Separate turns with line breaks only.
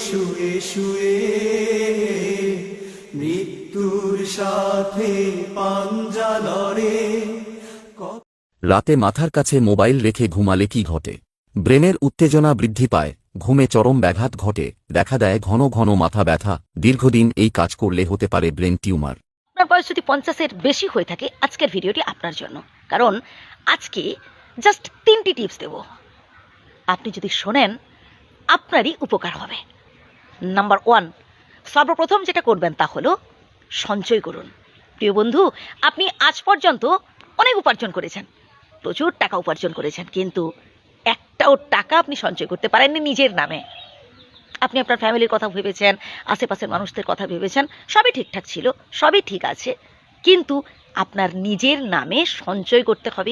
শুয়ে শুয়ে মৃত্যুর সাথে পাঞ্জা লড়ে।
রাতে মাথার কাছে মোবাইল রেখে ঘুমালে কি ঘটে? ব্রেনের উত্তেজনা বৃদ্ধি পায়, ঘুমে চরম ব্যাঘাত ঘটে, দেখা দেয় ঘন ঘন মাথা ব্যথা, দীর্ঘদিন এই কাজ করলে হতে পারে ব্রেন টিউমার।
আপনার বয়স যদি 50-এর বেশি হয়ে থাকে, আজকের ভিডিওটি আপনার জন্য। কারণ আজকে জাস্ট 3টি টিপস দেব, আপনি যদি শোনেন আপনারই উপকার হবে। নাম্বার 1, সর্বপ্রথম যেটা করবেন তা হলো সঞ্চয় করুন। প্রিয় বন্ধু, আপনি আজ পর্যন্ত অনেক উপার্জন করেছেন, প্রচুর টাকা উপার্জন করেছেন, কিন্তু একটাও টাকা আপনি সঞ্চয় করতে পারেননি নিজের নামে। আপনি আপনার ফ্যামিলির কথা ভেবেছেন, আশেপাশের মানুষদের কথা ভেবেছেন, সবই ঠিকঠাক ছিল, সবই ঠিক আছে, কিন্তু আপনার নিজের নামে সঞ্চয় করতে হবে